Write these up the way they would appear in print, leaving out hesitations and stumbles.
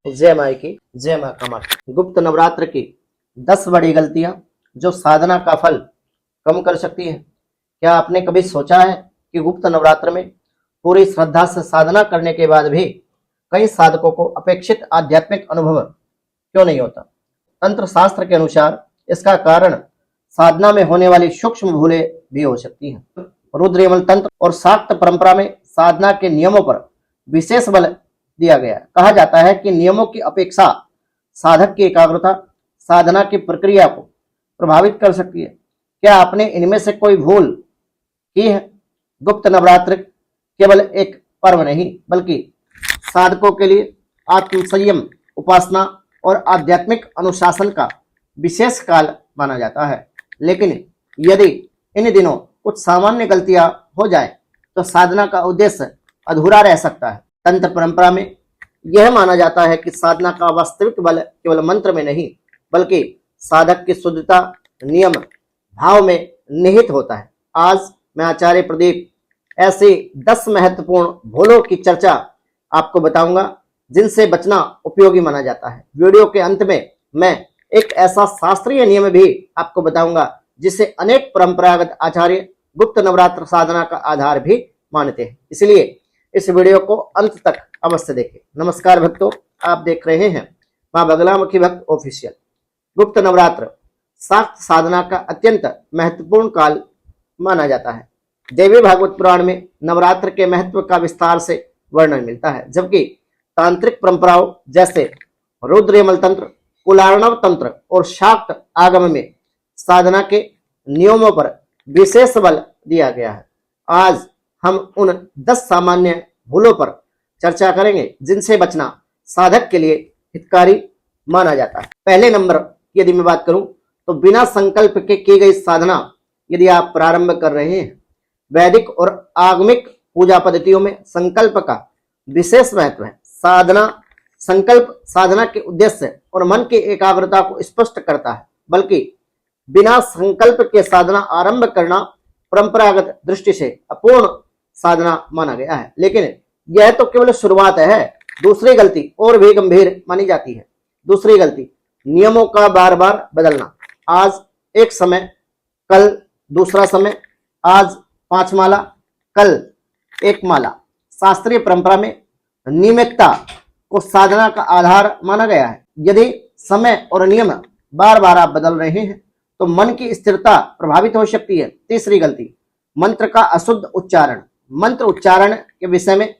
जय माई की जय मां कामाख्या। गुप्त नवरात्र की 10 बड़ी गलतियां जो साधना का फल कम कर सकती है। क्या आपने कभी सोचा है कि गुप्त नवरात्र में पूरी श्रद्धा से साधना करने के बाद भी कई साधकों को अपेक्षित आध्यात्मिक अनुभव क्यों नहीं होता? तंत्र शास्त्र के अनुसार इसका कारण साधना में होने वाली सूक्ष्म भूलें भी हो सकती हैं। रुद्रयमल तंत्र और शाक्त परंपरा में साधना के नियमों पर विशेष बल दिया गया है। कहा जाता है कि नियमों की अपेक्षा साधक की एकाग्रता साधना की प्रक्रिया को प्रभावित कर सकती है। क्या आपने इनमें से कोई भूल की है? गुप्त नवरात्र केवल एक पर्व नहीं बल्कि साधकों के लिए आत्म संयम, उपासना और आध्यात्मिक अनुशासन का विशेष काल माना जाता है। लेकिन यदि इन दिनों कुछ सामान्य गलतियां हो जाए तो साधना का उद्देश्य अधूरा रह सकता है। तंत्र परंपरा में यह माना जाता है कि साधना का वास्तविक बल केवल मंत्र में नहीं बल्कि साधक की शुद्धता, नियम, भाव में निहित होता है। आज मैं आचार्य प्रदीप ऐसी 10 महत्वपूर्ण भूलों की चर्चा आपको बताऊंगा जिनसे बचना उपयोगी माना जाता है। वीडियो के अंत में मैं एक ऐसा शास्त्रीय नियम भी आपको बताऊंगा जिसे अनेक परंपरागत आचार्य गुप्त नवरात्र साधना का आधार भी मानते हैं। इसलिए इस वीडियो को अंत तक अवश्य देखें। नमस्कार भक्तों, आप देख रहे हैं मां बगलामुखी भक्त ऑफिशियल। गुप्त नवरात्र शाक्त साधना का अत्यंत महत्वपूर्ण काल माना जाता है। देवी भागवत पुराण में नवरात्र के महत्व का विस्तार से वर्णन मिलता है, जबकि तांत्रिक परंपराओं जैसे रुद्रयमल तंत्र, कुलार्णव तंत्र और शाक्त आगम में साधना के नियमों पर विशेष बल दिया गया है। आज हम उन 10 सामान्य भूलों पर चर्चा करेंगे जिनसे बचना साधक के लिए हितकारी माना जाता है। पहले नंबर यदि मैं बात करूं तो बिना संकल्प के की गई साधना यदि आप प्रारंभ कर रहे हैं। वैदिक और आगमिक पूजा पद्धतियों में संकल्प का विशेष महत्व है। संकल्प साधना के उद्देश्य और मन की एकाग्रता को स्पष्ट करता है, बल्कि बिना संकल्प के साधना आरंभ करना परंपरागत दृष्टि से अपूर्ण साधना माना गया है। लेकिन यह तो केवल शुरुआत है। दूसरी गलती और भी गंभीर मानी जाती है। दूसरी गलती, नियमों का बार बार बदलना। आज एक समय, कल दूसरा समय, आज 5 माला, कल 1 माला। शास्त्रीय परंपरा में नियमितता को साधना का आधार माना गया है। यदि समय और नियम बार बार आप बदल रहे हैं तो मन की स्थिरता प्रभावित हो सकती है। तीसरी गलती, मंत्र का अशुद्ध उच्चारण। मंत्र उच्चारण के विषय में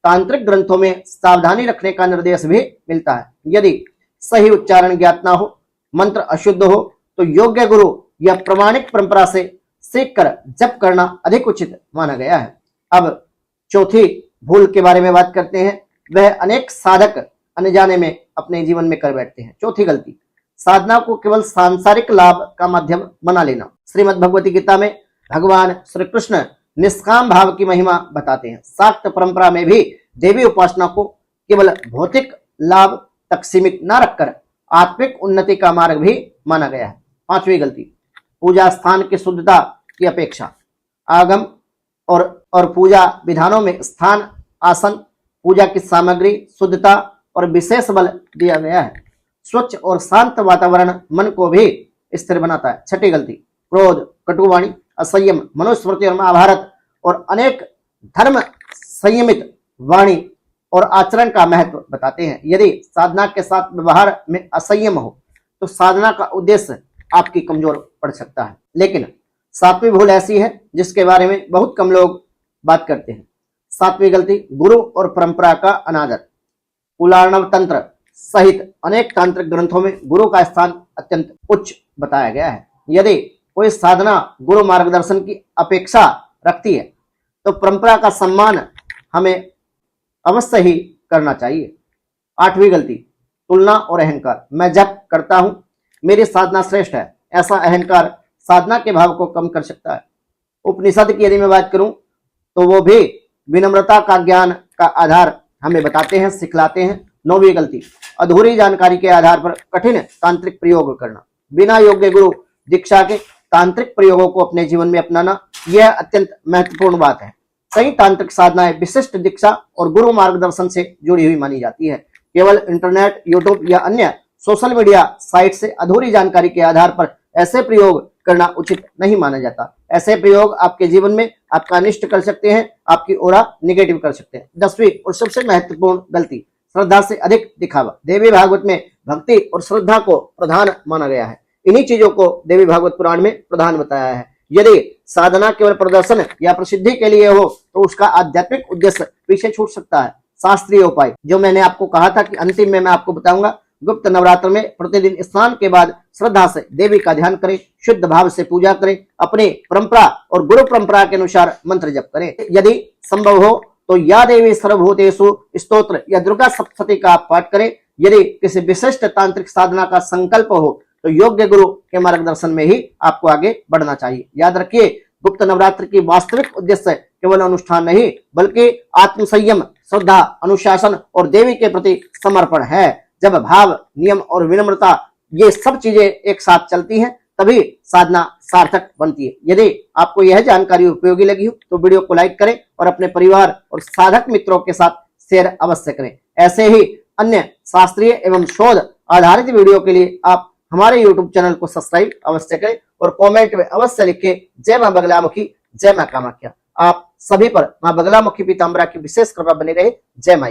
तांत्रिक ग्रंथों में सावधानी रखने का निर्देश भी मिलता है। यदि सही उच्चारण ज्ञात ना हो, मंत्र अशुद्ध हो, तो योग्य गुरु या प्रमाणिक परंपरा से सीखकर जप करना अधिक उचित माना गया है। अब चौथी भूल के बारे में बात करते हैं। वह अनेक साधक अनजाने में अपने जीवन में कर बैठते हैं। चौथी गलती, साधना को केवल सांसारिक लाभ का माध्यम बना लेना। श्रीमद् भगवती गीता में भगवान श्री कृष्ण निष्काम भाव की महिमा बताते हैं। शाक्त परंपरा में भी देवी उपासना को केवल भौतिक लाभ तक सीमित न रखकर आत्मिक उन्नति का मार्ग भी माना गया है। पांचवी गलती, पूजा स्थान की शुद्धता की अपेक्षा। आगम और पूजा विधानों में स्थान, आसन, पूजा की सामग्री, शुद्धता और विशेष बल दिया गया है। स्वच्छ और शांत वातावरण मन को भी स्थिर बनाता है। छठी गलती, क्रोध, कटुवाणी, असंयम, मनुस्मृति और महाभारत और अनेक धर्म संयमित वाणी और आचरण का महत्व बताते हैं। यदि साधना के साथ व्यवहार में असंयम हो तो साधना का उद्देश्य आपकी कमजोर पड़ सकता है। लेकिन सातवीं भूल ऐसी है जिसके बारे में बहुत कम लोग बात करते हैं। सातवीं गलती, गुरु और परंपरा का अनादर। कुलार्णव तंत्र सहित अनेक तांत्रिक ग्रंथों में गुरु का स्थान अत्यंत उच्च बताया गया है। यदि कोई साधना गुरु मार्गदर्शन की अपेक्षा रखती है तो परंपरा का सम्मान हमें अवश्य ही करना चाहिए। आठवीं गलती, तुलना और अहंकार। मैं जप करता हूं, मेरी साधना श्रेष्ठ है, ऐसा अहंकार साधना के भाव को कम कर सकता है। उपनिषद की यदि मैं बात करूं तो वो भी विनम्रता का ज्ञान का आधार हमें बताते हैं, सिखलाते हैं। नौवीं गलती, अधूरी जानकारी के आधार पर कठिन तांत्रिक प्रयोग करना। बिना योग्य गुरु दीक्षा के तांत्रिक प्रयोगों को अपने जीवन में अपनाना, यह अत्यंत महत्वपूर्ण बात है। सही तांत्रिक साधनाएं विशिष्ट दीक्षा और गुरु मार्गदर्शन से जुड़ी हुई मानी जाती है। केवल इंटरनेट, यूट्यूब या अन्य सोशल मीडिया साइट से अधूरी जानकारी के आधार पर ऐसे प्रयोग करना उचित नहीं माना जाता। ऐसे प्रयोग आपके जीवन में आपका अनिष्ट कर सकते हैं, आपकी ओरा निगेटिव कर सकते हैं। 10वीं और सबसे महत्वपूर्ण गलती, श्रद्धा से अधिक दिखावा। देवी भागवत में भक्ति और श्रद्धा को प्रधान माना गया है। इन्हीं चीजों को देवी भागवत पुराण में प्रधान बताया है। यदि साधना केवल प्रदर्शन या प्रसिद्धि के लिए हो तो उसका आध्यात्मिक उद्देश्य पीछे छूट सकता है। शास्त्रीय उपाय, जो मैंने आपको कहा था कि अंतिम में मैं आपको बताऊंगा। गुप्त नवरात्र में प्रतिदिन स्नान के बाद श्रद्धा से देवी का ध्यान करें, शुद्ध भाव से पूजा करें, अपनी परंपरा और गुरु परंपरा के अनुसार मंत्र जप करें। यदि संभव हो तो या देवी सर्वभूतेषु स्तोत्र या दुर्गा सप्तशती का पाठ करें। यदि किसी विशिष्ट तांत्रिक साधना का संकल्प हो तो योग्य गुरु के मार्गदर्शन में ही आपको आगे बढ़ना चाहिए। याद रखिए, गुप्त नवरात्र की वास्तविक उद्देश्य केवल अनुष्ठान नहीं बल्कि आत्मसंयम, श्रद्धा, अनुशासन और देवी के प्रति समर्पण है। जब भाव, नियम और विनम्रता ये सब चीजें एक साथ चलती हैं तभी साधना सार्थक बनती है। यदि आपको यह जानकारी उपयोगी लगी हो तो वीडियो को लाइक करें और अपने परिवार और साधक मित्रों के साथ शेयर अवश्य करें। ऐसे ही अन्य शास्त्रीय एवं शोध आधारित वीडियो के लिए आप हमारे YouTube चैनल को सब्सक्राइब अवश्य करें और कमेंट में अवश्य लिखें जय मां बगलामुखी, जय मां कामाख्या। आप सभी पर मां बगलामुखी पीताम्बरा की विशेष कृपा बनी रहे। जय मां।